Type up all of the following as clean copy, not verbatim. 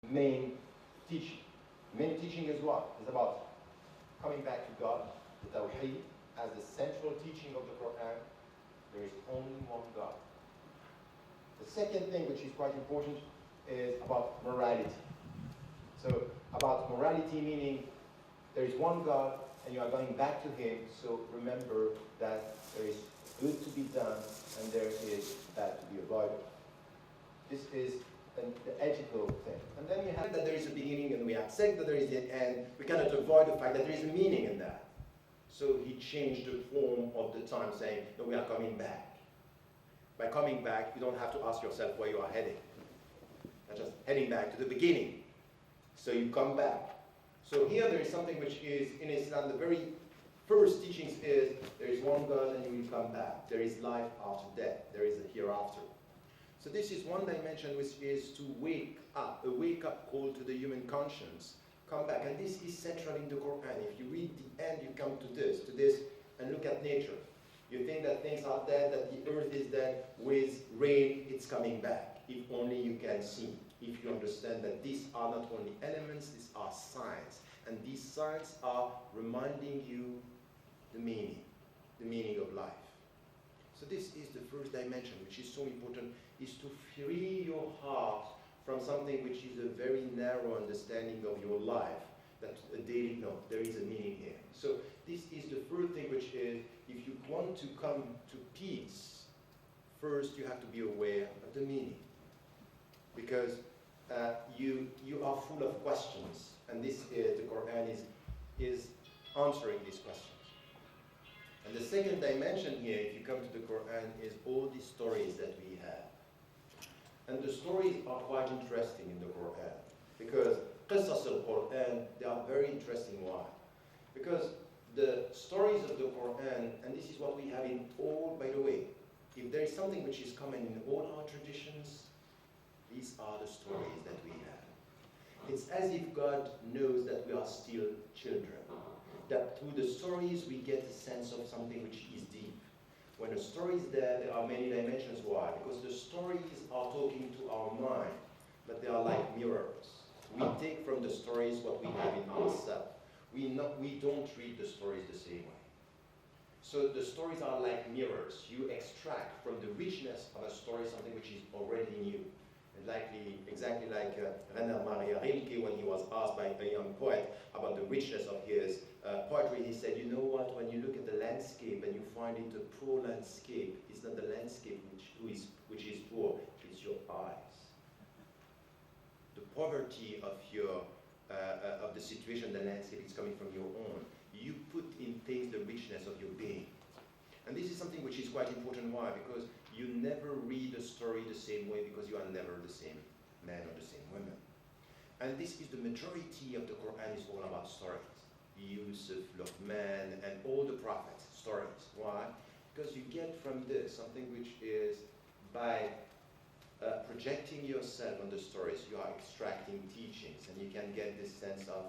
main teaching. Main teaching is what? It's about coming back to God, the Tawheed, as the central teaching of the Quran. There is only one God. The second thing, which is quite important, is about morality. So, about morality meaning there is one God and you are going back to Him, so remember that there is good to be done and there is bad to be avoided. This is the ethical thing. And then we have that there is a beginning and we accept that there is an end. We cannot avoid the fact that there is a meaning in that. So he changed the form of the time, saying, no, we are coming back. By coming back, you don't have to ask yourself where you are heading. You're just heading back to the beginning. So you come back. So here there is something which is, in Islam, the very first teachings is, there is one God and you will come back. There is life after death. There is a hereafter. So this is one dimension which is to wake up, a wake-up call to the human conscience. Come back. And this is central in the Quran. If you read the end, you come to this, and look at nature. You think that things are dead, that the earth is dead. With rain, it's coming back. If only you can see. If you understand that these are not only elements, these are signs. And these signs are reminding you the meaning of life. So this is the first dimension, which is so important, is to free your heart from something which is a very narrow understanding of your life, that a daily, no, there is a meaning here. So this is the first thing, which is, if you want to come to peace, first you have to be aware of the meaning. Because you are full of questions, and this is, the Quran is answering these questions. And the second dimension here, if you come to the Quran, is all the stories that we have. And the stories are quite interesting in the Quran, because qisas al-Quran, they are very interesting. Why? Because the stories of the Quran, and this is what we have in all, by the way, if there is something which is common in all our traditions, these are the stories that we have. It's as if God knows that we are still children. That through the stories we get a sense of something which is deep. When a story is there are many dimensions. Why? Because the stories are talking to our mind, but they are like mirrors. We take from the stories what we have in ourselves. We don't read the stories the same way. So the stories are like mirrors. You extract from the richness of a story something which is already new. Exactly like Rainer Maria Rilke, when he was asked by a young poet about the richness of his poetry, he said, you know what, when you look at the landscape and you find it a poor landscape, it's not the landscape which is poor, it's your eyes. The poverty of of the situation, the landscape is coming from your own. You put in things the richness of your being. And this is something which is quite important. Why? Because you never read a story the same way, because you are never the same man or the same woman. And this is the majority of the Quran is all about stories. Yusuf, Luqman, and all the prophets, stories. Why? Because you get from this something which is, by projecting yourself on the stories, you are extracting teachings, and you can get this sense of,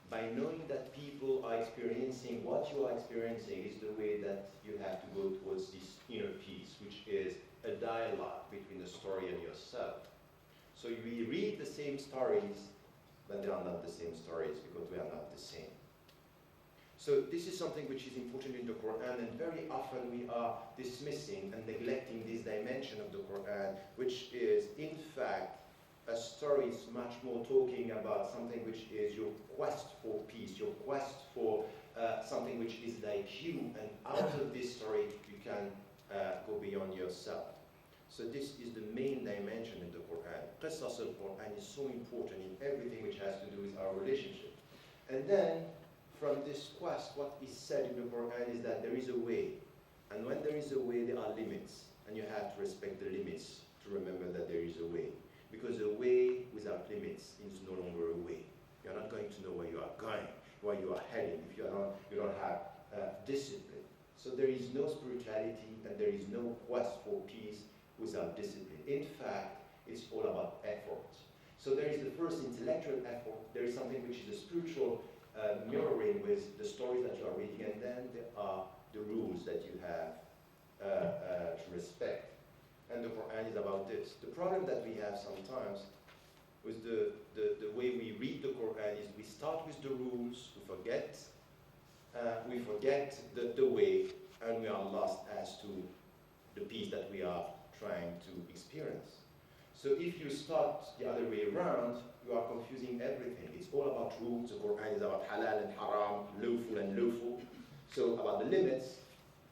by knowing that people are experiencing what you are experiencing, is the way that you have to go towards this inner peace, which is a dialogue between the story and yourself. So we read the same stories, but they are not the same stories, because we are not the same. So this is something which is important in the Quran, and very often we are dismissing and neglecting this dimension of the Quran, which is, in fact, a story is much more talking about something which is your quest for peace, your quest for something which is like you, and out of this story you can go beyond yourself. So this is the main dimension in the Quran. Qisas al-Quran is so important in everything which has to do with our relationship. And then, from this quest, what is said in the Quran is that there is a way. And when there is a way, there are limits. And you have to respect the limits to remember that there is a way. Because a way without limits is no longer a way. You're not going to know where you are going, where you are heading, if you don't have discipline. So there is no spirituality and there is no quest for peace without discipline. In fact, it's all about effort. So there is the first intellectual effort, there is something which is a spiritual mirroring with the stories that you are reading, and then there are the rules that you have to respect. And the Quran is about this. The problem that we have sometimes with the with the rules, we forget the way, and we are lost as to the peace that we are trying to experience. So if you start the other way around, you are confusing everything. It's all about rules. The Quran is about halal and haram, lawful and lawful. So about the limits,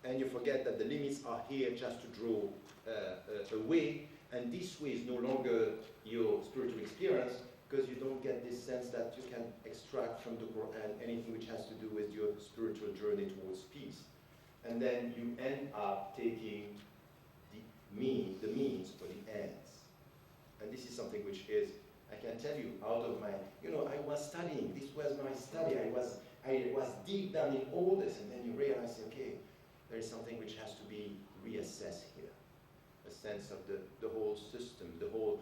and you forget that the limits are here just to draw a way, and this way is no longer your spiritual experience, because you don't get this sense that you can extract from the Quran anything which has to do with your spiritual journey towards peace. And then you end up taking the means for the ends. And this is something which is, I can tell you, out of my, I was studying, this was my study, I was deep down in all this, and then you realize, okay, there is something which has to be reassessed here. A sense of the whole system, the whole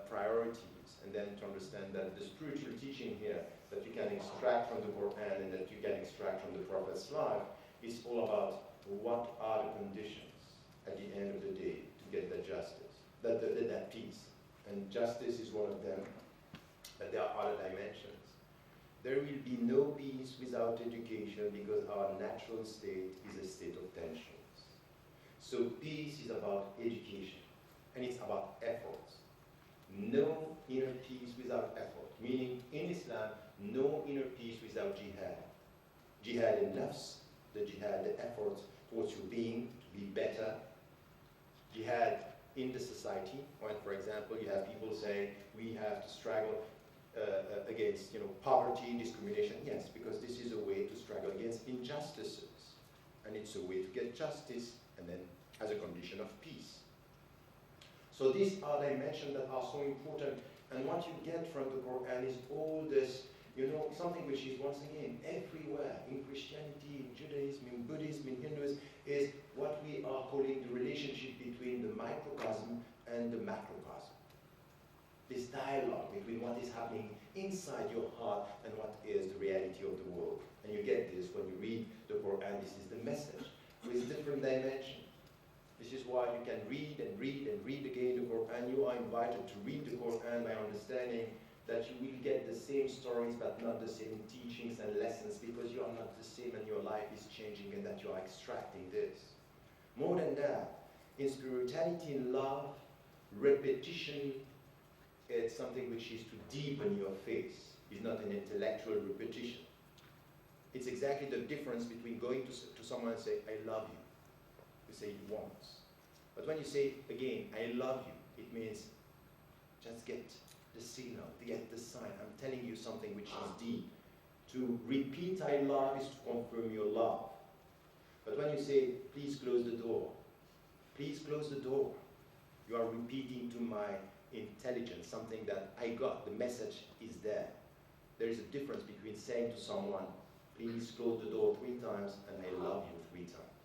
priorities, and then to understand that the spiritual teaching here that you can extract from the Quran and that you can extract from the Prophet's life is all about what are the conditions at the end of the day to get that justice, that peace. And justice is one of them, but there are other dimensions. There will be no peace without education because our natural state is a state of tensions. So peace is about education, and it's about efforts. No inner peace without effort, meaning in Islam, no inner peace without jihad. Jihad in nafs, the jihad, the effort towards your being, to be better. Jihad in the society, when, for example, you have people saying we have to struggle against poverty, discrimination. Yes, because this is a way to struggle against injustices. And it's a way to get justice, and then as a condition of peace. So these are dimensions that are so important, and what you get from the Quran is all this, something which is once again everywhere, in Christianity, in Judaism, in Buddhism, in Hinduism, is what we are calling the relationship between the microcosm and the macrocosm. This dialogue between what is happening inside your heart and what is the reality of the world. And you get this when you read the Quran. This is the message with different dimensions. This is why you can read and read and read again the Quran. You are invited to read the Quran by understanding that you will get the same stories but not the same teachings and lessons, because you are not the same and your life is changing, and that you are extracting this. More than that, in spirituality and love, repetition is something which is to deepen your faith. It's not an intellectual repetition. It's exactly the difference between going to someone and say, I love you. You say it once. But when you say again, I love you, it means just get the signal, get the sign. I'm telling you something which is deep. To repeat I love is to confirm your love. But when you say, please close the door, please close the door, you are repeating to my intelligence something that I got, the message is there. There is a difference between saying to someone, please close the door 3 times, and I love you 3 times.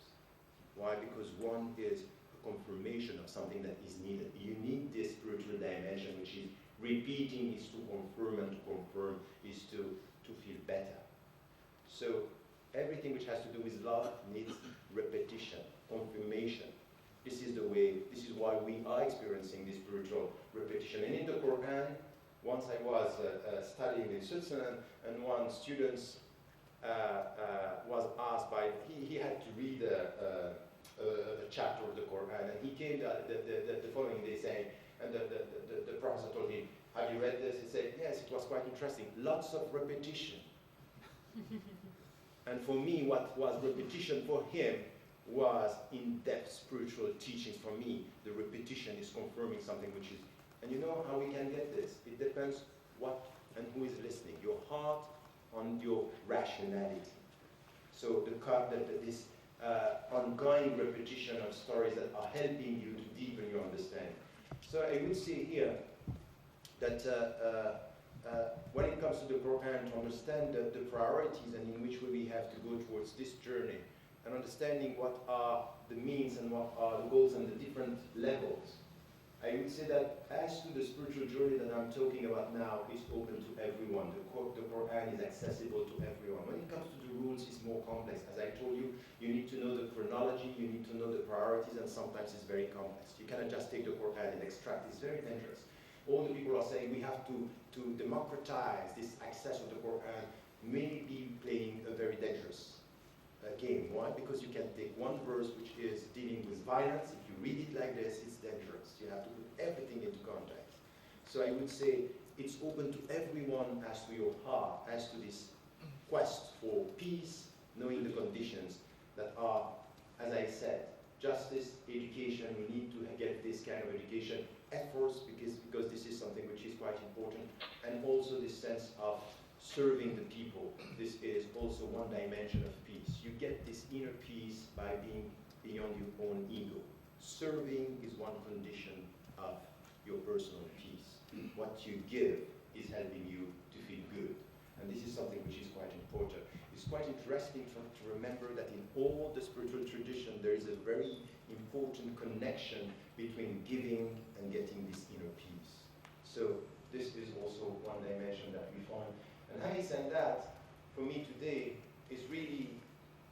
Why? Because one is a confirmation of something that is needed. You need this spiritual dimension, which is repeating, is to confirm, and to confirm is to feel better. So everything which has to do with love needs repetition, confirmation. This is the way, this is why we are experiencing this spiritual repetition. And in the Quran, once I was studying in Switzerland, and one student was asked by, he had to read a chapter of the Quran, and he came the following day saying, and the professor told him, have you read this? He said, yes, it was quite interesting. Lots of repetition. And for me, what was repetition for him was in-depth spiritual teachings. For me, the repetition is confirming something which is, and you know how we can get this? It depends what and who is listening. Your heart on your rationality. So this ongoing repetition of stories that are helping you to deepen your understanding. So I would say here that when it comes to the Quran, to understand the priorities and in which way we have to go towards this journey, and understanding what are the means and what are the goals and the different levels, I would say that as to the spiritual journey that I'm talking about now is open to everyone. The Quran is accessible to everyone. When it comes to the rules, it's more complex. As I told you, you need to know the chronology, you need to know the priorities, and sometimes it's very complex. You cannot just take the Quran and extract. It's very dangerous. All the people are saying we have to democratize this access of the Quran. may be playing a very dangerous game. Why? Because you can take one verse which is dealing with violence. If you read it like this, it's dangerous. You have to put everything into context. So I would say it's open to everyone as to your heart, as to this quest for peace, knowing the conditions that are, as I said, justice, education. We need to get this kind of education, efforts, because this is something which is quite important, and also this sense of serving the people. This is also one dimension of peace. You get this inner peace by being beyond your own ego. Serving is one condition of your personal peace. What you give is helping you to feel good. And this is something which is quite important. It's quite interesting to remember that in all the spiritual tradition, there is a very important connection between giving and getting this inner peace. So this is also one dimension that we find. And having said that, for me today, is really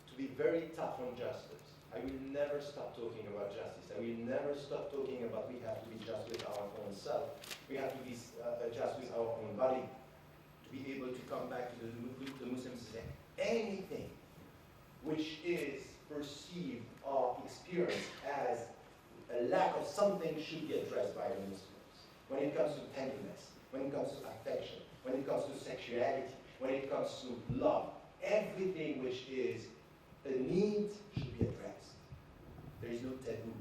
to be very tough on justice. I will never stop talking about justice. I will never stop talking about we have to be just with our own self. We have to be just with our own body. To be able to come back to the Muslims and say, anything which is perceived or experienced as a lack of something should be addressed by the Muslims. When it comes to tenderness, when it comes to affection, when it comes to sexuality, when it comes to love, everything which is a need should be addressed. There is no taboo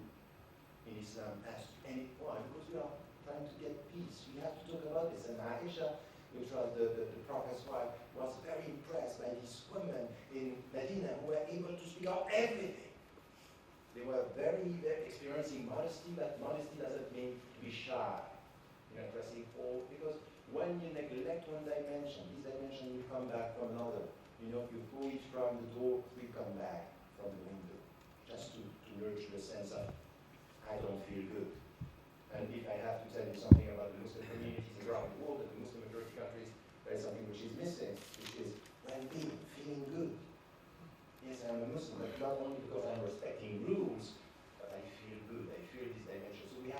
in Islam as to any point, because we are trying to get peace. We have to talk about this. And Aisha, which was the Prophet's wife, was very impressed by these women in Medina who were able to speak out everything. They were very experiencing modesty, but modesty doesn't mean to be shy. Addressing all, because when you neglect one dimension, this dimension will come back from another. You go it from the door, we come back from the window. Just to nurture a sense of, I don't feel good. And if I have to tell you something about the Muslim communities around the world, and the Muslim majority countries, there is something which is missing, which is well-being, feeling good. Yes, I'm a Muslim, but not only because I'm respecting rules, but I feel good, I feel this dimension. So we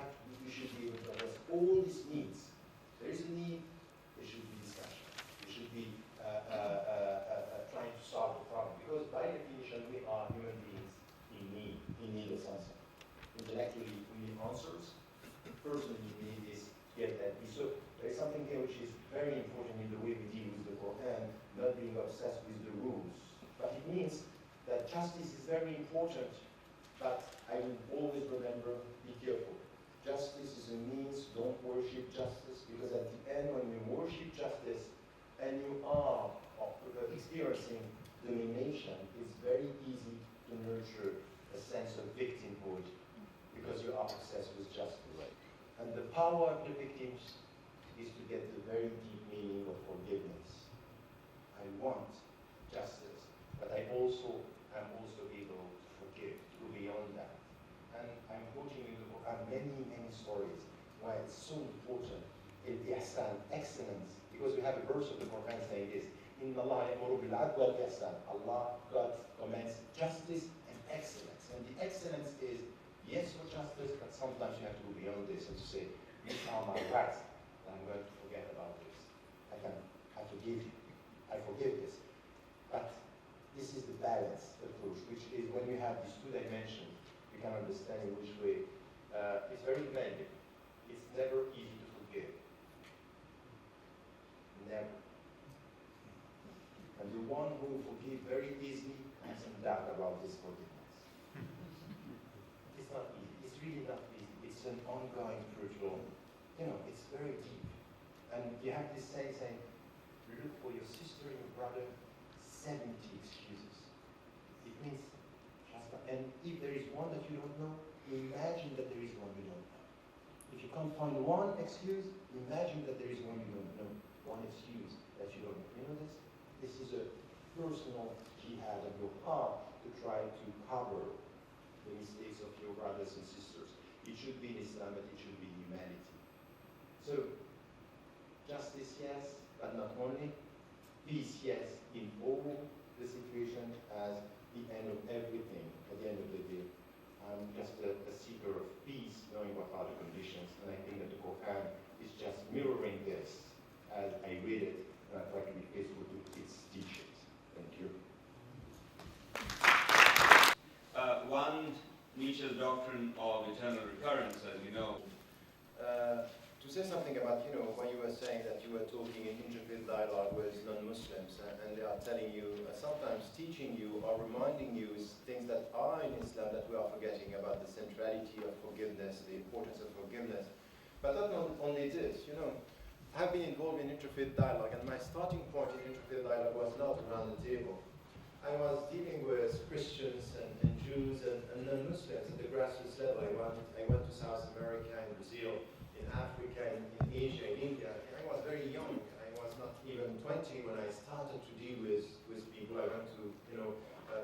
should be able to address all these needs. There is a need, there should be discussion. There should be trying to solve the problem. Because by definition, we are human beings in need of something. Intellectually, we need answers. Personally, we need this to get that peace. So there is something here which is very important in the way we deal with the Quran, not being obsessed with the rules. But it means that justice is very important, but I will always remember, be careful. Justice is a means, don't worship justice, because at the end, when you worship justice and you are experiencing domination, it's very easy to nurture a sense of victimhood because you are obsessed with justice. And the power of the victims is to get the very deep meaning of forgiveness. I want justice, but I am also able to forgive, to go beyond that. And I'm quoting in the book many stories why it's so important. Al-Ihsan, excellence, because we have a verse of the Quran saying this, Inna Allah ya'muru bil 'adli wal ihsan. Allah, God commands justice and excellence. And the excellence is, yes, for justice, but sometimes you have to go beyond this and to say, these are my rights, and I'm going to forget about this. I forgive you. I forgive this. But this is the balanced approach, which is when you have these two dimensions, you can understand in which way it's very demanding. It's never easy to forgive. Never. And the one who forgives very easily has some doubt about this forgiveness. It's not easy. It's really not easy. It's an ongoing spiritual, it's very deep. And you have this saying, look for your sister and your brother, 70 excuses. It means, and if there is one that you don't know, imagine that there is one you don't know. If you can't find one excuse, imagine that there is one you don't know. One excuse that you don't know. You know this? This is a personal jihad of your heart to try to cover the mistakes of your brothers and sisters. It should be in Islam, but it should be humanity. So, justice, yes, but not only. Peace, yes, in all the situation as the end of everything. At the end of the day, I'm just a seeker of peace, knowing what are the conditions, and I think that the Quran is just mirroring this as I read it, and I try to be faithful to its deep doctrine of eternal recurrence, as you know. To say something about, when you were saying that you were talking in interfaith dialogue with non-Muslims, and they are telling you, sometimes teaching you or reminding you things that are in Islam that we are forgetting about the centrality of forgiveness, the importance of forgiveness. But not only this, I've been involved in interfaith dialogue, and my starting point in interfaith dialogue was not around the table. I was dealing with Christians and Jews and non-Muslims at the grassroots level. I went to South America and Brazil, in Africa, in Asia, in India. I was very young. I was not even 20 when I started to deal with people. I went to,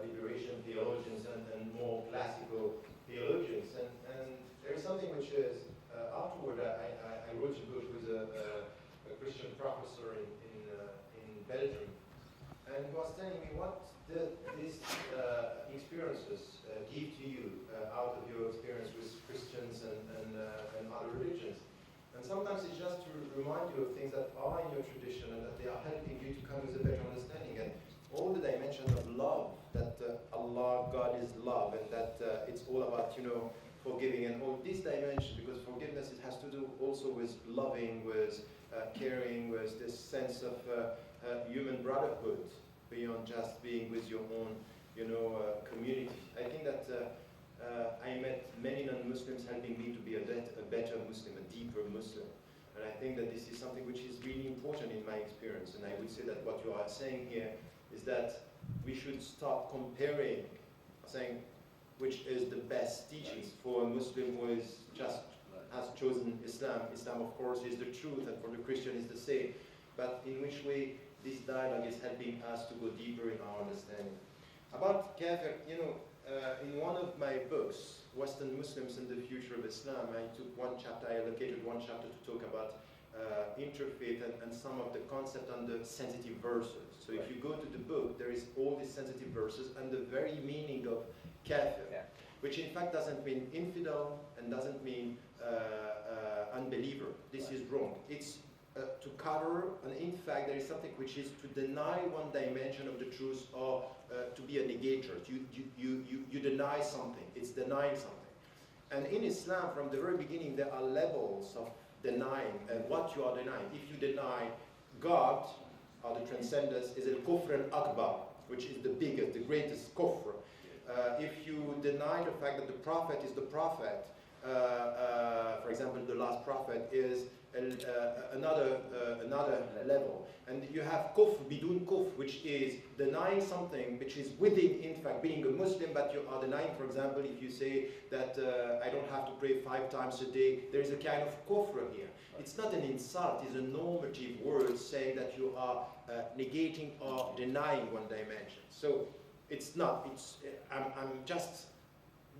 liberation theologians and more classical theologians. And there is something which is, afterward, I wrote a book with a Christian professor in Belgium. And he was telling me what these experiences give to you out of your experience with Christians and other religions. And sometimes it's just to remind you of things that are in your tradition and that they are helping you to come with a better understanding. And all the dimensions of love, that Allah, God is love, and that it's all about, forgiving, and all these dimensions, because forgiveness, it has to do also with loving, with caring, with this sense of human brotherhood, beyond just being with your own, community. I think that I met many non-Muslims helping me to be a better Muslim, a deeper Muslim. And I think that this is something which is really important in my experience. And I would say that what you are saying here is that we should stop comparing, saying which is the best teachings for a Muslim who is just has chosen Islam. Islam, of course, is the truth, and for the Christian is the same. But in which way this dialogue is helping us to go deeper in our understanding. About kafir, in one of my books, Western Muslims and the Future of Islam, I allocated one chapter to talk about interfaith and some of the concept on the sensitive verses. So if you go to the book, there is all these sensitive verses and the very meaning of kafir, which in fact doesn't mean infidel and doesn't mean unbeliever. This is wrong. It's to cover, and in fact there is something which is to deny one dimension of the truth or to be a negator. You deny something. It's denying something. And in Islam, from the very beginning, there are levels of denying what you are denying. If you deny God, or the transcendence, is al-kufr al-akbar, which is the biggest, the greatest kufr. If you deny the fact that the prophet is the prophet, for example, the last prophet is another level. And you have kufr, bidun kufr, which is denying something which is within, in fact, being a Muslim, but you are denying, for example, if you say that I don't have to pray 5 times a day, there is a kind of kufr here. It's not an insult, it's a normative word saying that you are negating or denying one dimension. So it's not, I'm just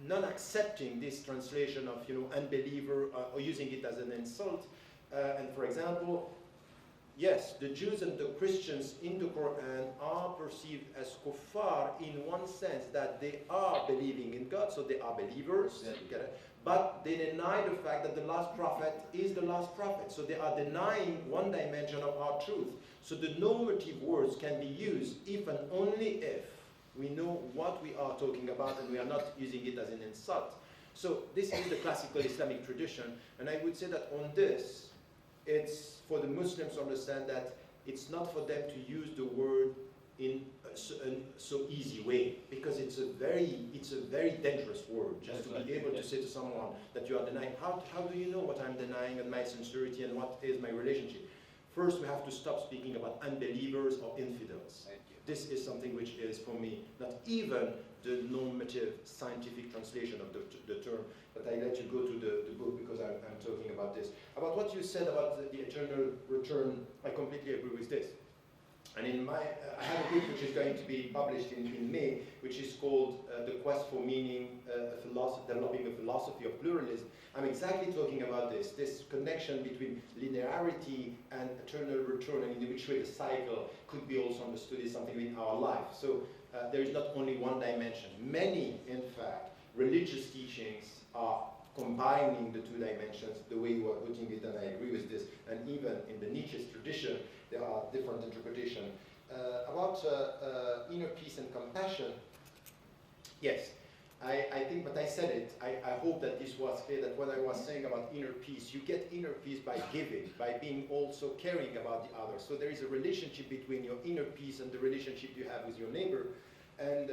not accepting this translation of, unbeliever or using it as an insult. And for example, yes, the Jews and the Christians in the Quran are perceived as kuffar in one sense that they are believing in God, so they are believers, but they deny the fact that the last prophet is the last prophet. So they are denying one dimension of our truth. So the normative words can be used if and only if we know what we are talking about and we are not using it as an insult. So this is the classical Islamic tradition, and I would say that on this, it's for the Muslims to understand that it's not for them to use the word in a so easy way, because it's a very dangerous word, just to be able to say to someone that you are denying. How do you know what I'm denying and my sincerity and what is my relationship? First, we have to stop speaking about unbelievers or infidels. This is something which is, for me, not even the normative scientific translation of the term, but I let you go to the book because I'm talking about this. About what you said about the eternal return, I completely agree with this. And in I have a book which is going to be published in May, which is called The Quest for Meaning, Developing a Philosophy of Pluralism. I'm exactly talking about this connection between linearity and eternal return, and in which way the cycle could be also understood as something in our life. So there is not only one dimension. Many, in fact, religious teachings are combining the two dimensions, the way you are putting it, and I agree with this. And even in the Nietzsche's tradition, there are different interpretations. About inner peace and compassion, yes, I think, but I said it, I hope that this was clear, that what I was saying about inner peace, you get inner peace by giving, by being also caring about the other. So there is a relationship between your inner peace and the relationship you have with your neighbor. And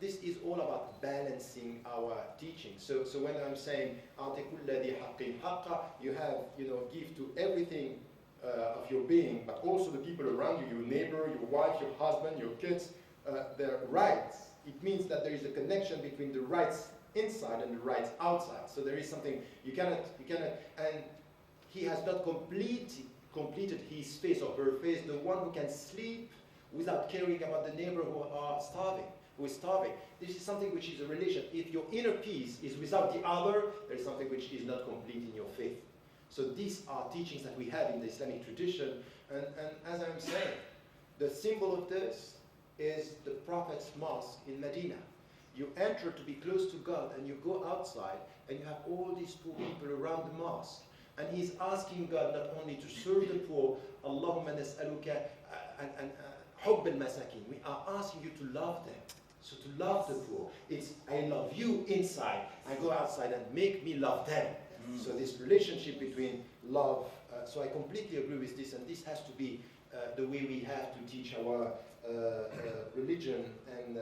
this is all about balancing our teaching. So when I'm saying, you have, give to everything of your being, but also the people around you, your neighbor, your wife, your husband, your kids, their rights. It means that there is a connection between the rights inside and the rights outside. So there is something you cannot, and he has not completed his phase or her phase, the one who can sleep without caring about the neighbor who is starving. This is something which is a relation. If your inner peace is without the other, there is something which is not complete in your faith. So these are teachings that we have in the Islamic tradition, and as I'm saying, the symbol of this is the Prophet's mosque in Medina. You enter to be close to God, and you go outside, and you have all these poor people around the mosque. And he's asking God not only to serve the poor, Allahumma nas'aluka hubb al-masakin. We are asking you to love them. So to love the poor, it's I love you inside. I go outside and make me love them. So this relationship between love, so I completely agree with this, and this has to be the way we have to teach our religion, and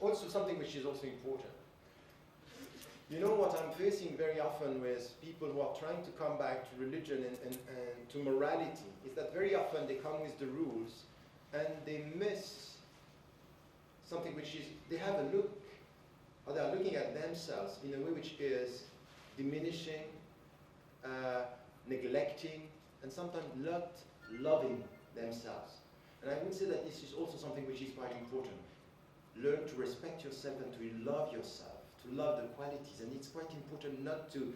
also something which is also important. You know what I'm facing very often with people who are trying to come back to religion and to morality is that very often they come with the rules and they miss something which is, they have a look, or they are looking at themselves in a way which is diminishing, neglecting, and sometimes not loving themselves. And I would say that this is also something which is quite important. Learn to respect yourself and to love yourself, to love the qualities. And it's quite important not to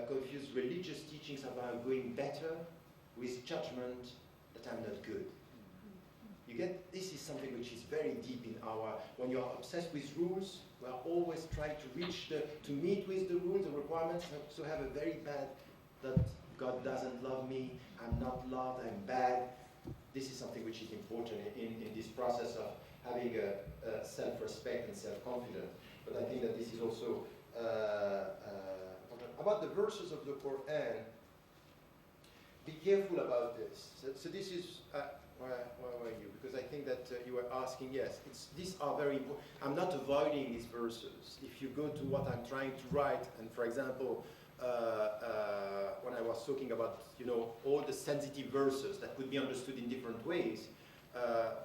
confuse religious teachings about going better with judgment that I'm not good. You get, this is something which is very deep in our, when you are obsessed with rules, we are always trying to reach to meet with the rules, the requirements, so have a very bad, that God doesn't love me, I'm not loved, I'm bad. This is something which is important in this process of having a self-respect and self-confidence. But I think that this is also, about the verses of the Quran, be careful about this. So this is, where were you? Because I think that you were asking, yes, these are very important. I'm not avoiding these verses. If you go to what I'm trying to write, and for example, when I was talking about, all the sensitive verses that could be understood in different ways,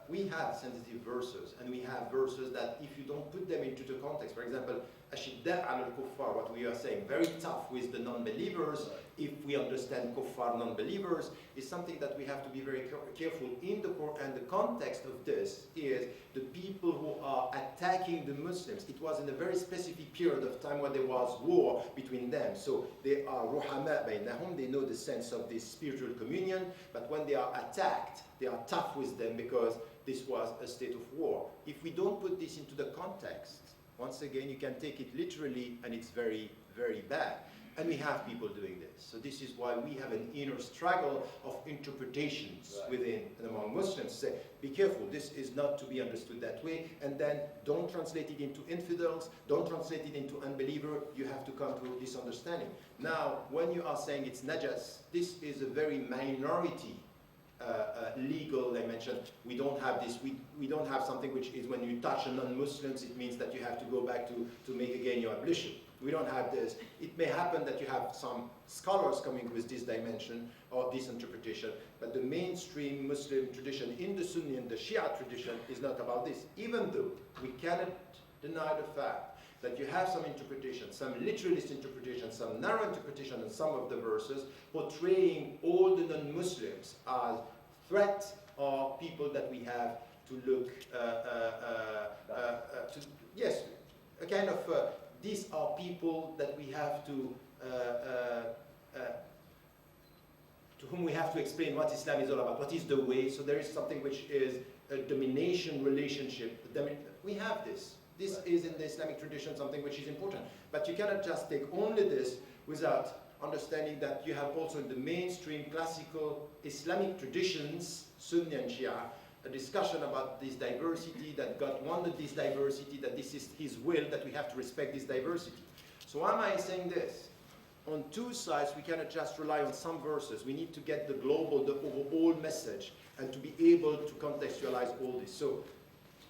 we have sensitive verses, and we have verses that if you don't put them into the context, for example, Ashidda' al kuffar, what we are saying, very tough with the non-believers, if we understand kuffar non-believers, is something that we have to be very careful in the Quran. The context of this is the people who are attacking the Muslims. It was in a very specific period of time when there was war between them. So they are ruhama baynahum, they know the sense of this spiritual communion, but when they are attacked, they are tough with them because this was a state of war. If we don't put this into the context, once again, you can take it literally, and it's very, very bad. And we have people doing this. So this is why we have an inner struggle of interpretations within and among Muslims. Say, be careful, this is not to be understood that way. And then don't translate it into infidels, don't translate it into unbeliever. You have to come to this understanding. Now, when you are saying it's najas, this is a very minority legal dimension. We don't have this. We don't have something which is when you touch a non-Muslims, it means that you have to go back to make again your ablution. We don't have this. It may happen that you have some scholars coming with this dimension or this interpretation, but the mainstream Muslim tradition in the Sunni and the Shia tradition is not about this, even though we cannot deny the fact that you have some interpretation, some literalist interpretation, some narrow interpretation in some of the verses, portraying all the non-Muslims as threat or people that we have to look, yes, a kind of, these are people that we have to whom we have to explain what Islam is all about, what is the way. So there is something which is a domination relationship. We have this. This is in the Islamic tradition something which is important. But you cannot just take only this without understanding that you have also in the mainstream classical Islamic traditions, Sunni and Shia, a discussion about this diversity, that God wanted this diversity, that this is His will, that we have to respect this diversity. So why am I saying this? On two sides, we cannot just rely on some verses. We need to get the global, the overall message, and to be able to contextualize all this. So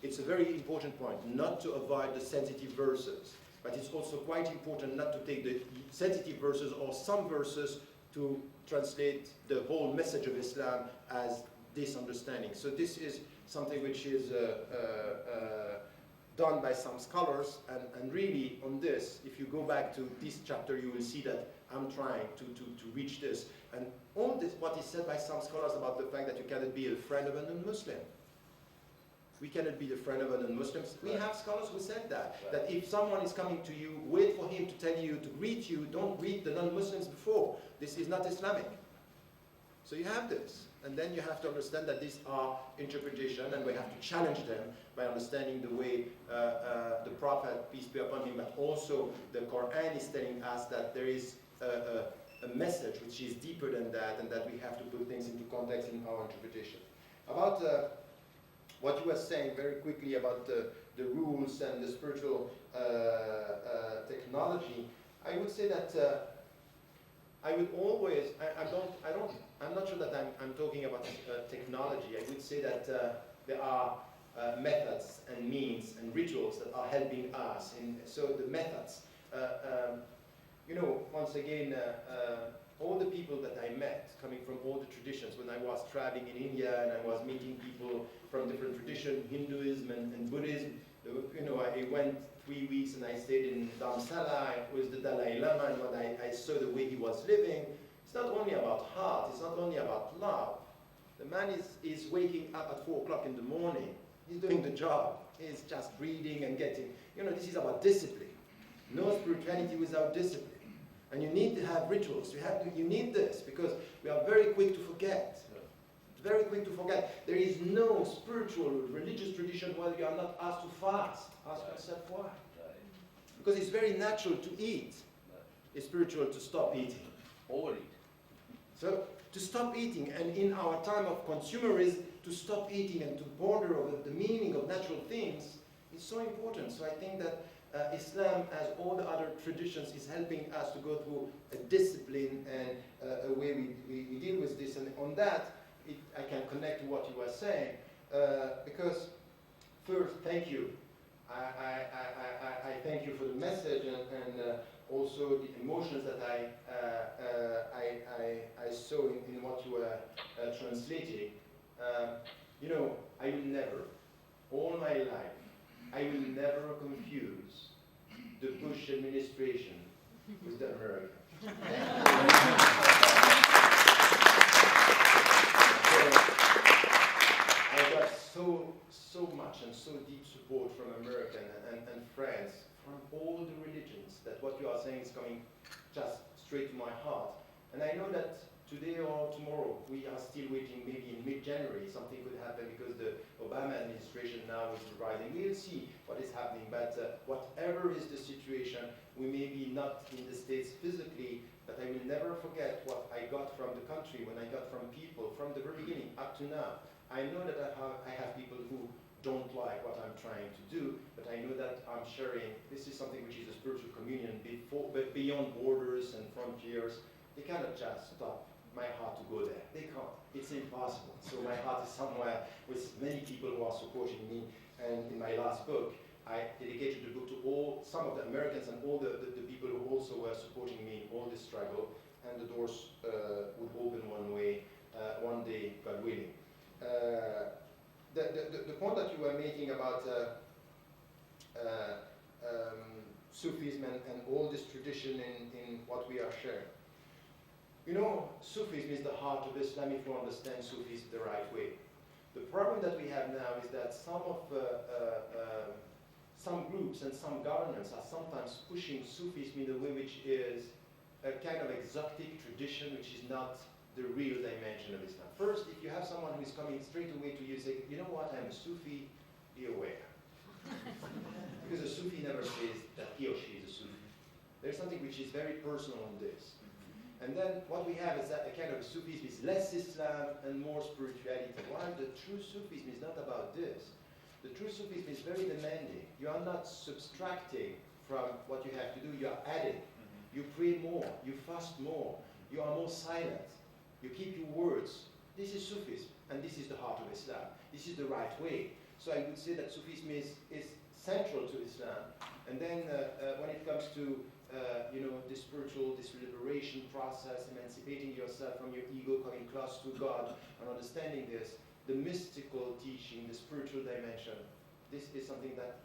it's a very important point, not to avoid the sensitive verses, but it's also quite important not to take the sensitive verses or some verses to translate the whole message of Islam as this understanding. So this is something which is done by some scholars, and really on this, if you go back to this chapter, you will see that I'm trying to reach this. And all this, what is said by some scholars about the fact that you cannot be a friend of a non-Muslim. We cannot be the friend of a non-Muslims. We have scholars who said that, that if someone is coming to you, wait for him to tell you, to greet you, don't greet the non-Muslims before. This is not Islamic. So you have this. And then you have to understand that these are interpretation, and we have to challenge them by understanding the way the Prophet, peace be upon him, but also the Quran is telling us that there is a message which is deeper than that, and that we have to put things into context in our interpretation. About what you were saying very quickly about the rules and the spiritual technology, I would say that I would always, I'm not sure that I'm talking about technology. I would say that there are methods and means and rituals that are helping us. And so the methods, you know, once again, all the people that I met coming from all the traditions, when I was traveling in India and I was meeting people from different traditions, Hinduism and Buddhism, you know, I went 3 weeks and I stayed in Dharamsala with the Dalai Lama, and when I saw the way he was living, it's not only about heart, it's not only about love. The man is waking up at 4 o'clock in the morning. He's doing the job. He's just reading and getting, you know, this is about discipline. No spirituality without discipline. And you need to have rituals. You need this, because we are very quick to forget. Very quick to forget. There is no spiritual, religious tradition where you are not asked to fast. Ask yourself why. Because it's very natural to eat. It's spiritual to stop eating. Overeat. So to stop eating, and in our time of consumerism, to stop eating and to ponder over the meaning of natural things is so important. So I think that Islam, as all the other traditions, is helping us to go through a discipline and a way we deal with this. And on that, I can connect to what you were saying, because first, thank you. I thank you for the message and also the emotions that I saw in what you were translating. You know, I will never, all my life, I will never confuse the Bush administration with the Americans. I got so much and so deep support from America and friends from all the religions, that what you are saying is coming just straight to my heart. And I know that today or tomorrow we are still waiting, maybe in mid-January something could happen, because the Obama administration now is rising. We'll see what is happening, but whatever is the situation, we may be not in the States physically, but I will never forget what I got from the country, when I got from people, from the very beginning up to now. I know that I have people who don't like what I'm trying to do, but I know that I'm sharing, this is something which is a spiritual communion but beyond borders and frontiers. They cannot just stop my heart to go there. They can't. It's impossible. So my heart is somewhere with many people who are supporting me. And in my last book, I dedicated the book to some of the Americans and all the people who also were supporting me in all this struggle. And the doors would open one day, God willing. The point that you were making about Sufism and all this tradition in what we are sharing. You know, Sufism is the heart of Islam if you understand Sufism the right way. The problem that we have now is that some groups and some governments are sometimes pushing Sufism in a way which is a kind of exotic tradition, which is not the real dimension of Islam. First, if you have someone who is coming straight away to you and say, you know what, I'm a Sufi, be aware. Because a Sufi never says that he or she is a Sufi. There's something which is very personal in this. And then what we have is that a kind of Sufism is less Islam and more spirituality. While the true Sufism is not about this. The true Sufism is very demanding. You are not subtracting from what you have to do, you are adding. You pray more, you fast more, you are more silent, you keep your words. This is Sufism, and this is the heart of Islam. This is the right way. So I would say that Sufism is central to Islam. And then when it comes to the spiritual, this liberation process, emancipating yourself from your ego, coming close to God, and understanding this, the mystical teaching, the spiritual dimension, this is something that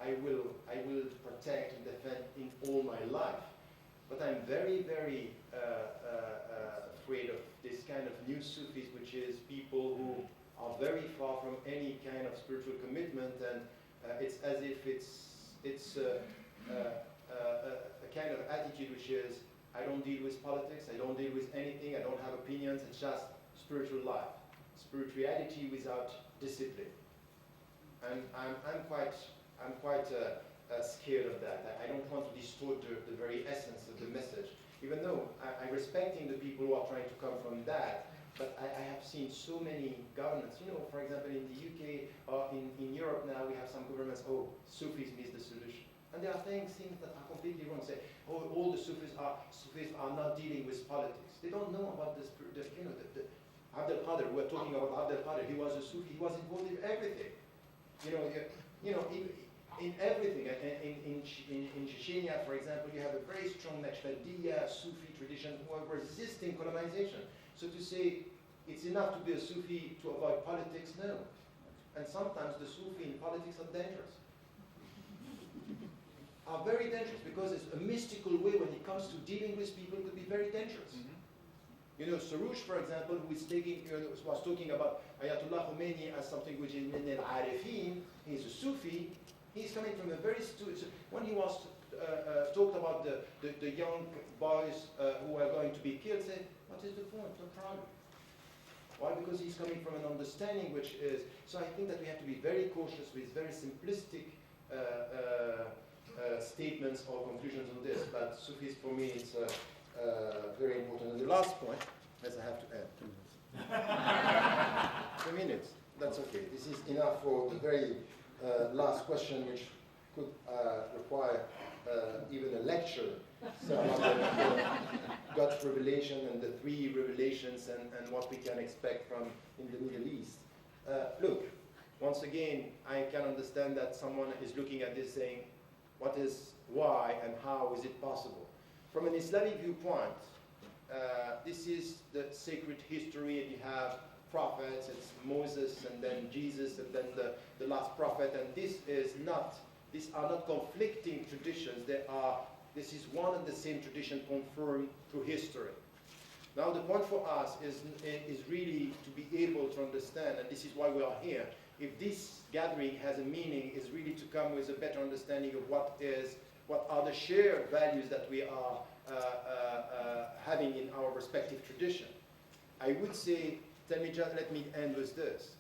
I will protect and defend in all my life. But I'm very, very afraid of this kind of new Sufis, which is people who are very far from any kind of spiritual commitment, and it's as if it's a kind of attitude which is, I don't deal with politics, I don't deal with anything, I don't have opinions, it's just spiritual life. Spirituality without discipline. And I'm quite scared of that. I don't want to distort the very essence of the message, even though I'm respecting the people who are trying to come from that. But I have seen so many governments, for example, in the UK or in Europe now, we have some governments, Sufism is the solution. And they are saying things that are completely wrong. Say, all the Sufis are not dealing with politics. They don't know about Abdul Qadir. We're talking about Abdul Qadir. He was a Sufi. He was involved in everything. In everything. In Chechnya, for example, you have a very strong Naqshbandiyya Sufi tradition who are resisting colonization. So to say it's enough to be a Sufi to avoid politics, no. And sometimes the Sufi in politics are dangerous. Are very dangerous because it's a mystical way when it comes to dealing with people, it could be very dangerous. Sarouche, for example, who is was talking about Ayatollah Khomeini as something which is min al-arifin, he's a Sufi, he's coming from a very when he was talked about the young boys who are going to be killed, said, what is the point, no problem. Why? Because he's coming from an understanding which is, so I think that we have to be very cautious with very simplistic statements or conclusions on this, but Sufis for me is very important. And the last point, as I have to add 2 minutes, that's okay. This is enough for the very last question, which could require even a lecture. So about the God's revelation and the 3 revelations and what we can expect from in the Middle East. Look, once again, I can understand that someone is looking at this saying, why and how is it possible? From an Islamic viewpoint, this is the sacred history, and you have prophets, it's Moses and then Jesus and then the last prophet, and these are not conflicting traditions, this is one and the same tradition confirmed through history. Now the point for us is really to be able to understand, and this is why we are here, if this gathering has a meaning, is really to come with a better understanding of what are the shared values that we are having in our respective tradition. I would say, let me end with this.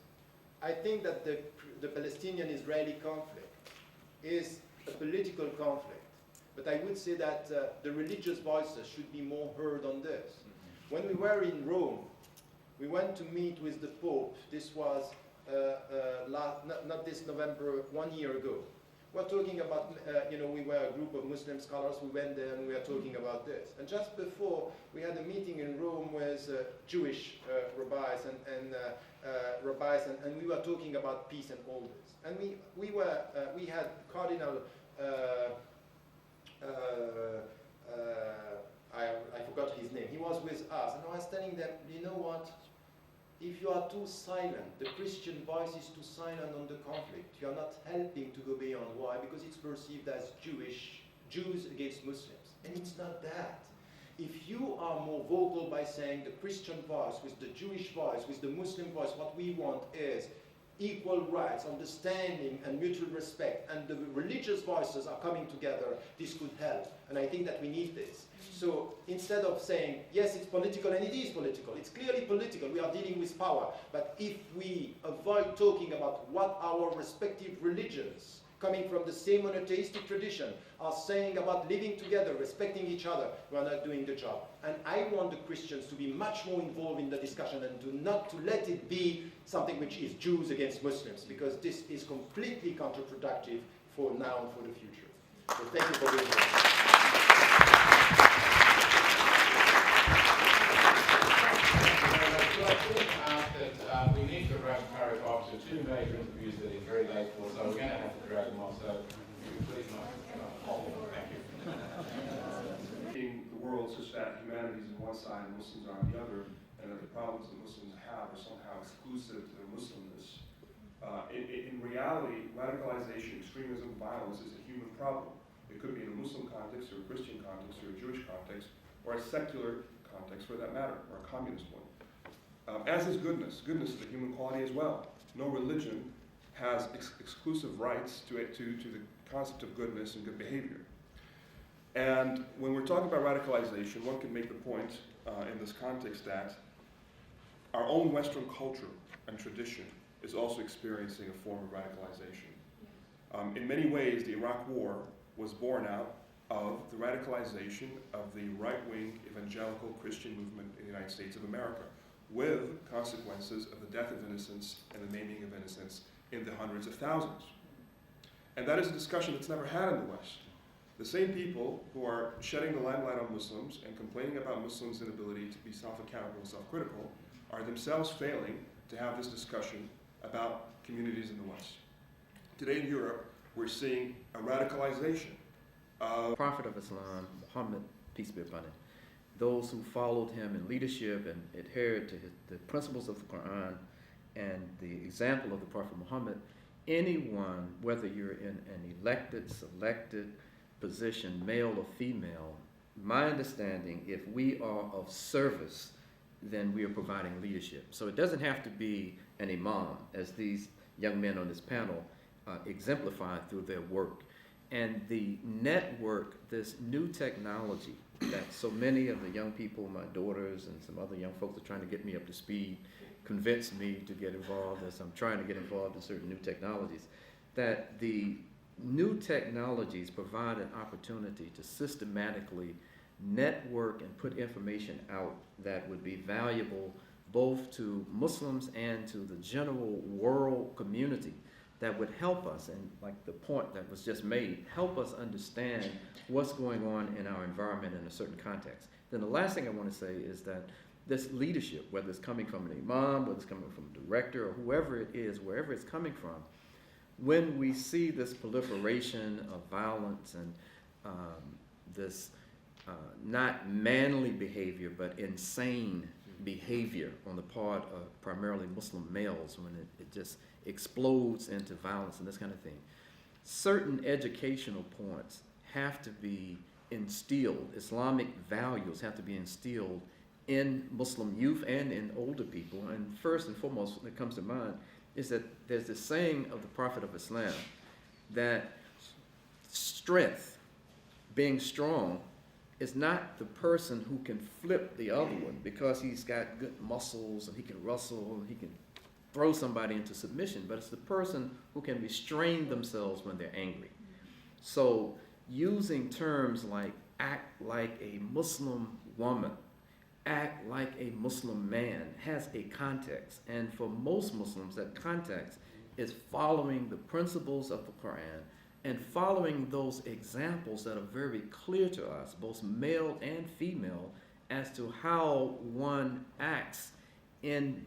I think that the Palestinian-Israeli conflict is a political conflict, but I would say that the religious voices should be more heard on this. When we were in Rome, we went to meet with the Pope. This was not this November, 1 year ago. We're talking about, we were a group of Muslim scholars, we went there and we are talking about this. And just before, we had a meeting in Rome with Jewish rabbis and we were talking about peace and all this. And we had Cardinal, I forgot his name, he was with us, and I was telling them, you know what? If you are too silent, the Christian voice is too silent on the conflict. You are not helping to go beyond. Why? Because it's perceived as Jews against Muslims. And it's not that. If you are more vocal by saying the Christian voice with the Jewish voice, with the Muslim voice, what we want is equal rights, understanding, and mutual respect, and the religious voices are coming together, this could help. And I think that we need this. So instead of saying, yes, it's political, and it is political, it's clearly political, we are dealing with power, but if we avoid talking about what our respective religions coming from the same monotheistic tradition are saying about living together, respecting each other, we are not doing the job. And I want the Christians to be much more involved in the discussion and not to let it be something which is Jews against Muslims, because this is completely counterproductive for now and for the future. So thank you for being here. We need to rush Tarek off to two major interviews that he's very late for, so we're going to have to drag him off. So please not hold him. Thank you. In the world such that humanity is on one side and Muslims are on the other, and that the problems that Muslims have are somehow exclusive to their Muslimness. In reality, radicalization, extremism, violence is a human problem. It could be in a Muslim context, or a Christian context, or a Jewish context, or a secular context for that matter, or a communist one. As is goodness. Goodness is a human quality as well. No religion has exclusive rights to the concept of goodness and good behavior. And when we're talking about radicalization, one can make the point in this context that our own Western culture and tradition is also experiencing a form of radicalization. In many ways, the Iraq War was born out of the radicalization of the right-wing evangelical Christian movement in the United States of America, with consequences of the death of innocents and the maiming of innocents in the hundreds of thousands. And that is a discussion that's never had in the West. The same people who are shedding the limelight on Muslims and complaining about Muslims' inability to be self-accountable and self-critical are themselves failing to have this discussion about communities in the West. Today in Europe, we're seeing a radicalization of Prophet of Islam, Muhammad, peace be upon him. Those who followed him in leadership and adhered to the principles of the Quran and the example of the Prophet Muhammad, anyone, whether you're in an elected, selected position, male or female, my understanding, if we are of service, then we are providing leadership. So it doesn't have to be an imam, as these young men on this panel exemplify through their work. And the network, this new technology that so many of the young people, my daughters and some other young folks are trying to get me up to speed, convince me to get involved as I'm trying to get involved in certain new technologies, that the new technologies provide an opportunity to systematically network and put information out that would be valuable both to Muslims and to the general world community, that would help us, and like the point that was just made, help us understand what's going on in our environment in a certain context. Then the last thing I want to say is that this leadership, whether it's coming from an imam, whether it's coming from a director, or whoever it is, wherever it's coming from, when we see this proliferation of violence and this not manly behavior, but insane behavior on the part of primarily Muslim males, when it just explodes into violence and this kind of thing, certain educational points have to be instilled, Islamic values have to be instilled in Muslim youth and in older people. And first and foremost, what comes to mind is that there's this saying of the Prophet of Islam that strength, being strong, is not the person who can flip the other one because he's got good muscles and he can wrestle and he can throw somebody into submission, but it's the person who can restrain themselves when they're angry. So using terms like act like a Muslim woman, act like a Muslim man has a context. And for most Muslims, that context is following the principles of the Quran and following those examples that are very clear to us, both male and female, as to how one acts in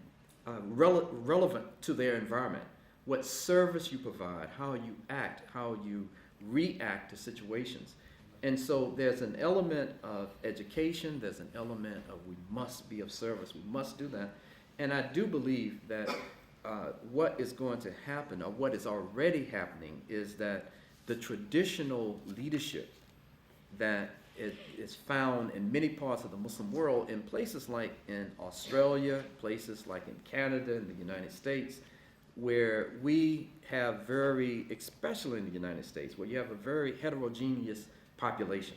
relevant to their environment, what service you provide, how you act, how you react to situations. And so there's an element of education, there's an element of we must be of service, we must do that. And I do believe that what is going to happen, or what is already happening, is that the traditional leadership that is found in many parts of the Muslim world, in places like in Australia, places like in Canada, in the United States, where we have especially in the United States, where you have a very heterogeneous population.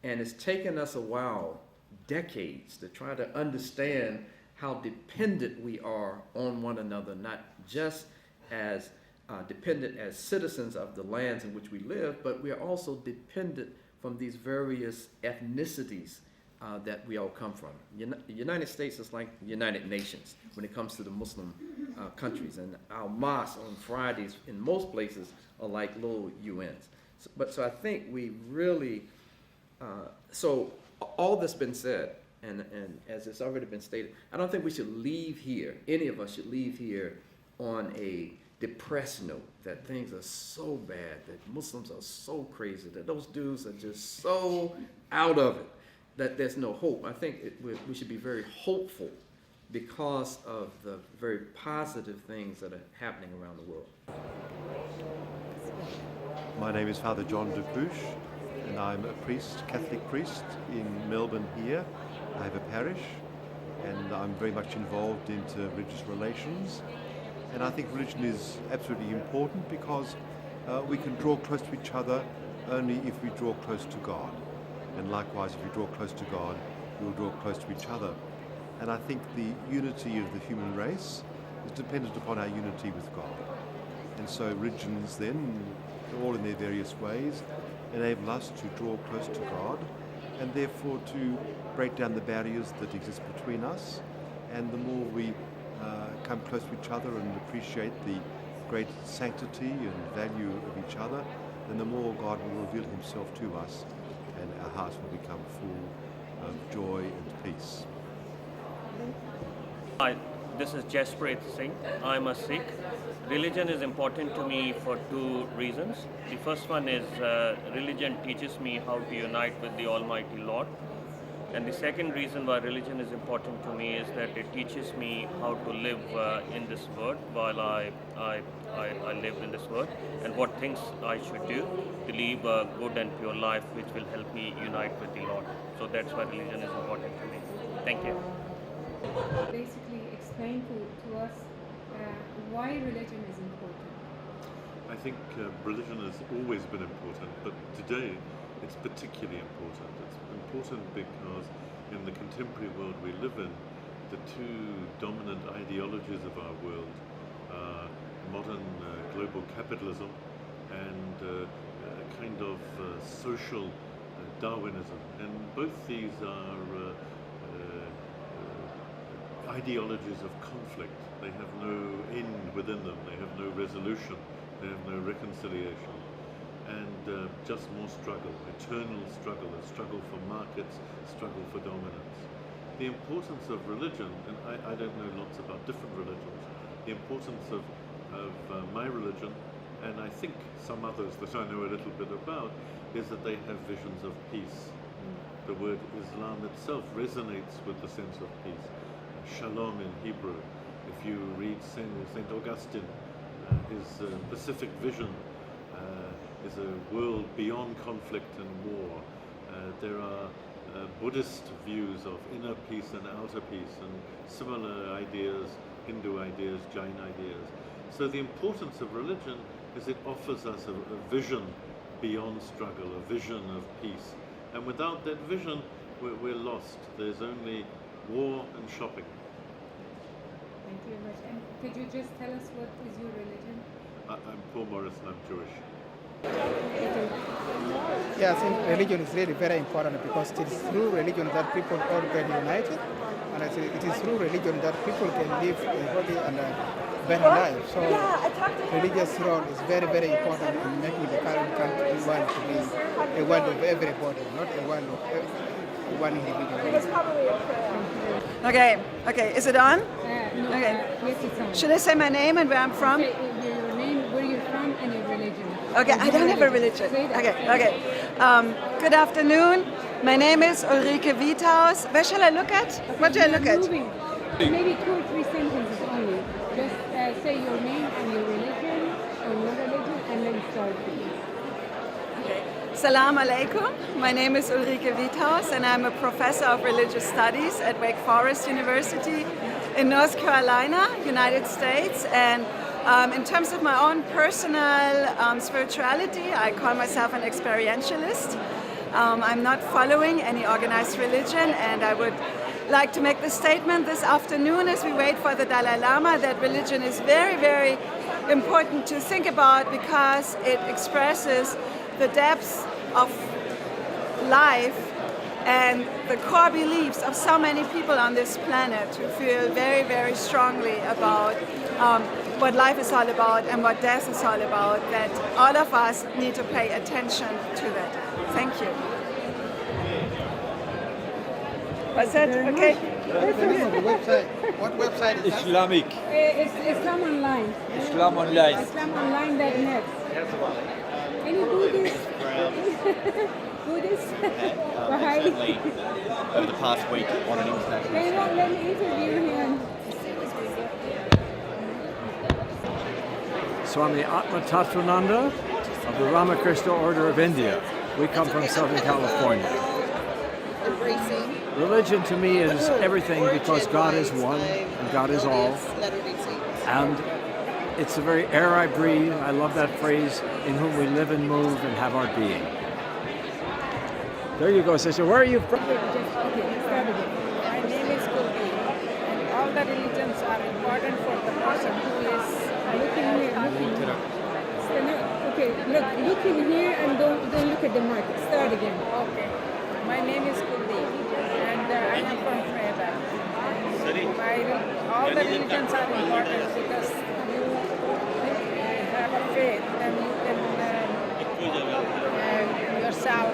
And it's taken us a while, decades, to try to understand how dependent we are on one another, not just as dependent as citizens of the lands in which we live, but we are also dependent from these various ethnicities that we all come from. The United States is like the United Nations when it comes to the Muslim countries, and our mosques on Fridays in most places are like little UNs. So I think we really, so all that's been said, and as it's already been stated, I don't think we should leave here, any of us should leave here on a depressed note that things are so bad, that Muslims are so crazy, that those dudes are just so out of it, that there's no hope. I think we should be very hopeful because of the very positive things that are happening around the world. My name is Father John Dupuche, and I'm a priest, Catholic priest in Melbourne here. I have a parish, and I'm very much involved into religious relations. And I think religion is absolutely important because we can draw close to each other only if we draw close to God. And likewise, if we draw close to God, we will draw close to each other. And I think the unity of the human race is dependent upon our unity with God. And so religions then, all in their various ways, enable us to draw close to God and therefore to break down the barriers that exist between us. And the more we come close to each other and appreciate the great sanctity and value of each other, then the more God will reveal himself to us and our hearts will become full of joy and peace. Hi, this is Jasprit Singh. I'm a Sikh. Religion is important to me for two reasons. The first one is religion teaches me how to unite with the Almighty Lord. And the second reason why religion is important to me is that it teaches me how to live in this world while I live in this world, and what things I should do to live a good and pure life which will help me unite with the Lord. So that's why religion is important to me. Thank you. Basically explain to us why religion is important. I think religion has always been important, but today it's particularly important. It's important because in the contemporary world we live in, the two dominant ideologies of our world are modern global capitalism and kind of social Darwinism. And both these are ideologies of conflict. They have no end within them, they have no resolution, they have no reconciliation. And just more struggle, eternal struggle, a struggle for markets, struggle for dominance. The importance of religion, and I don't know lots about different religions, the importance of my religion, and I think some others that I know a little bit about, is that they have visions of peace. The word Islam itself resonates with the sense of peace. Shalom in Hebrew. If you read St. Augustine, his Pacific vision is a world beyond conflict and war. There are Buddhist views of inner peace and outer peace, and similar ideas, Hindu ideas, Jain ideas. So the importance of religion is it offers us a vision beyond struggle, a vision of peace. And without that vision, we're lost. There's only war and shopping. Thank you very much. And could you just tell us what is your religion? I'm Paul Morris and I'm Jewish. Yes, religion is really very important because it is through religion that people all get united, and it is through religion that people can live a healthy and a better life. So religious role is very, very important in making the current country one to be a world of everybody, not a world of one individual. Okay, is it on? No, Okay. yes, it's on. Should I say my name and where I'm from? Say your name, where you're from, and your religion. Okay, I don't have a religion. Say that. Okay. Good afternoon. My name is Ulrike Wiethaus. Where shall I look at? What do I look at? Moving. Maybe 2 or 3 sentences only. Just say your name and your religion, or your religion, and then start. Okay. Salam alaikum. My name is Ulrike Wiethaus, and I'm a professor of religious studies at Wake Forest University in North Carolina, United States. And in terms of my own personal spirituality, I call myself an experientialist. I'm not following any organized religion, and I would like to make the statement this afternoon as we wait for the Dalai Lama that religion is very, very important to think about because it expresses the depths of life and the core beliefs of so many people on this planet who feel very, very strongly about what life is all about and what death is all about, that all of us need to pay attention to that. Thank you. Was that okay? What website is that? Islamic. It's Islam Online. Islam Online. IslamOnline.net. Any Buddhist? Buddhist? Certainly, over the past week on an international They won't let me interview him. Swami Atma Tattvananda of the Ramakrishna Order of India. We come from Southern California. Religion to me is everything because God is one and God is all. And it's the very air I breathe. I love that phrase, in whom we live and move and have our being. There you go, sister. Where are you from? Okay, start again. My name is Kuldeep, and all the religions are important for the person who is looking here. Okay, look in here and don't look at the mic. Start again. Okay. My name is Kuldeep, and I am from Freda. All the religions are important because you have a faith and you can yourself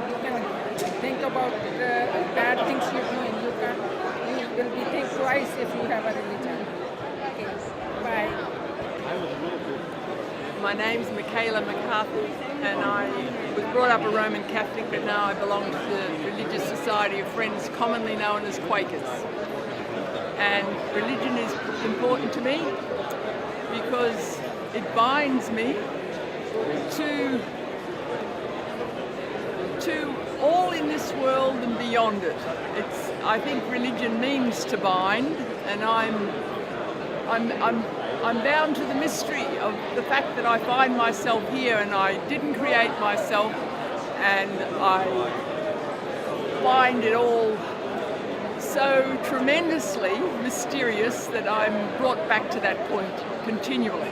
you can think about bad things you do, and you will be think twice if you have a religion. Okay, bye. My name's Michaela McCarthy, and I was brought up a Roman Catholic, but now I belong to the Religious Society of Friends, commonly known as Quakers. And religion is important to me because it binds me to all in this world and beyond it. I think religion means to bind, and I'm bound to the mystery of the fact that I find myself here and I didn't create myself, and I find it all so tremendously mysterious that I'm brought back to that point continually.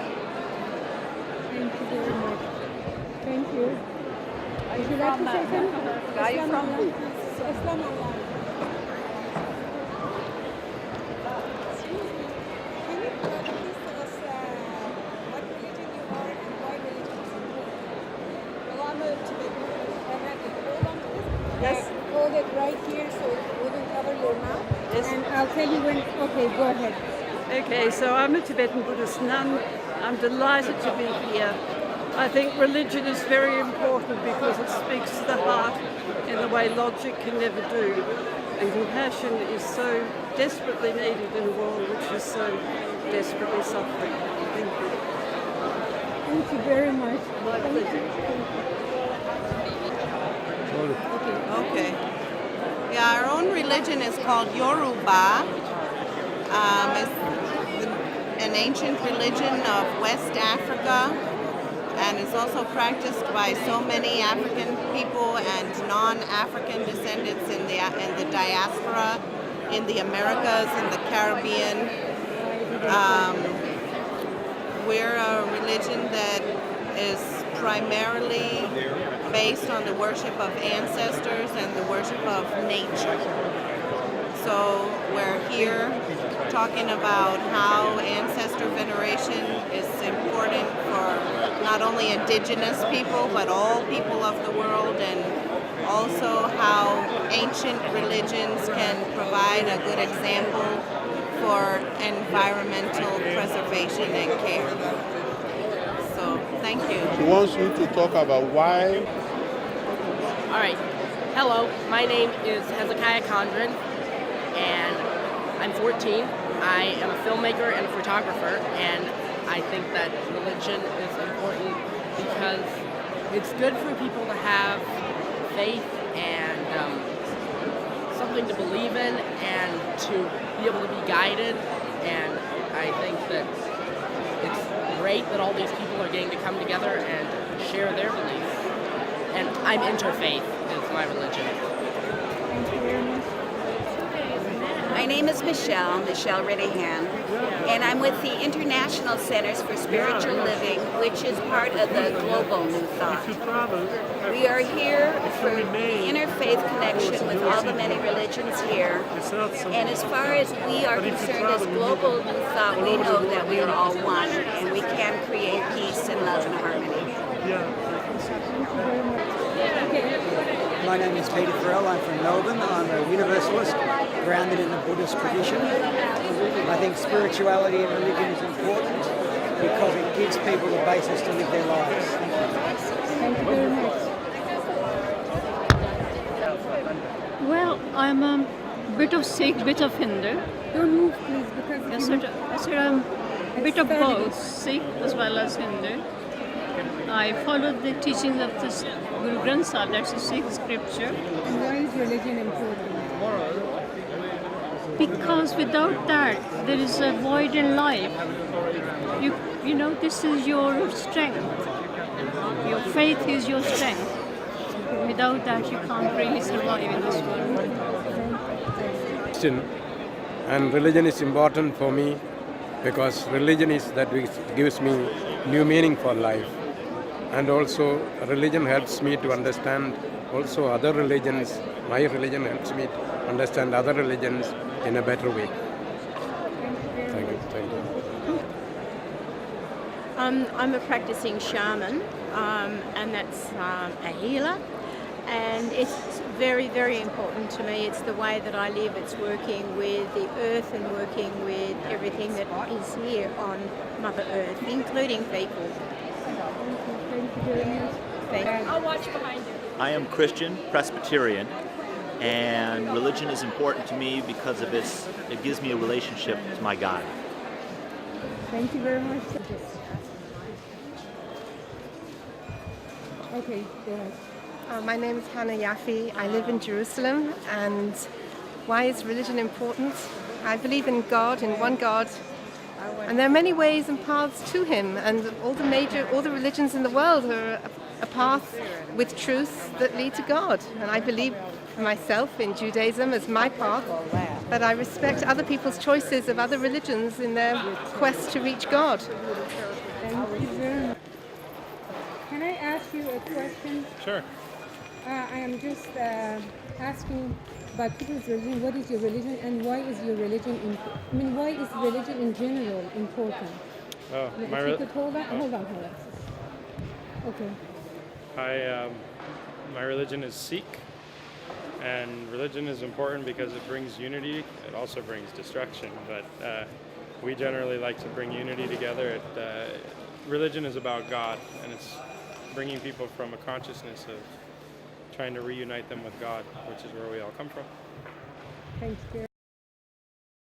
Thank you very much. Thank you. Would you like to say something? Where are you from? Islam Online. Yes. Hold it right here so it wouldn't cover your mouth. Yes. And I'll tell you when. Okay, go ahead. Okay, so I'm a Tibetan Buddhist nun. I'm delighted to be here. I think religion is very important because it speaks to the heart in a way logic can never do. And compassion is so desperately needed in a world which is so desperately suffering. Thank you. Thank you very much. My pleasure. Okay. Yeah, our own religion is called Yoruba. It's an ancient religion of West Africa, and is also practiced by so many African people and non-African descendants in the diaspora, in the Americas, in the Caribbean. We're a religion that is primarily based on the worship of ancestors and the worship of nature. So we're here talking about how ancestor veneration is important for not only indigenous people, but all people of the world, and also how ancient religions can provide a good example for environmental preservation and care. So, thank you. She wants you to talk about why. All right. Hello, my name is Hezekiah Condren, and I'm 14. I am a filmmaker and a photographer, and I think that religion is important because it's good for people to have faith and something to believe in and to be able to be guided. And I think that it's great that all these people are getting to come together and share their beliefs. And I'm interfaith is my religion. My name is Michelle Riddihan, and I'm with the International Centers for Spiritual Living, which is part of the Global New Thought. We are here for the interfaith connection with all the many religions here, and as far as we are concerned as Global New Thought, we know that we are all one, and we can create peace and love and harmony. My name is Peter Farrell. I'm from Melbourne. I'm a universalist, grounded in the Buddhist tradition. I think spirituality and religion is important because it gives people the basis to live their lives. Thank you very much. Well, I'm a bit of Sikh, bit of Hindu. Don't move, please, because I said I'm a bit of both, Sikh as well as Hindu. I followed the teachings of this Guru Granth Sahib, that's a Sikh scripture. And why is religion important? Because without that, there is a void in life. You know, this is your strength. Your faith is your strength. Without that, you can't really survive in this world. Christian, and religion is important for me because religion is that which gives me new meaning for life. And also religion helps me to understand also other religions. My religion helps me to understand other religions in a better way. Thank you. Thank you. I'm a practicing shaman, and that's a healer. And it's very, very important to me. It's the way that I live. It's working with the earth and working with everything that is here on Mother Earth, including people. Thank you very much. Thank you. I'll watch behind you. I am Christian, Presbyterian, and religion is important to me because of it gives me a relationship to my God. Thank you very much. Okay, go ahead. My name is Hannah Yaffe. I live in Jerusalem. And why is religion important? I believe in God, in one God. And there are many ways and paths to Him. And all the religions in the world are a path with truth that lead to God. And I believe myself in Judaism as my path. But I respect other people's choices of other religions in their quest to reach God. Thank you very much. Can I ask you a question? Sure. I am just asking about people's religion. What is your religion, and why is your religion? Why is religion in general important? Oh, If you could hold on. Okay. My religion is Sikh, and religion is important because it brings unity. It also brings destruction, but we generally like to bring unity together. Religion is about God, and it's bringing people from a consciousness of trying to reunite them with God, which is where we all come from. Thank you.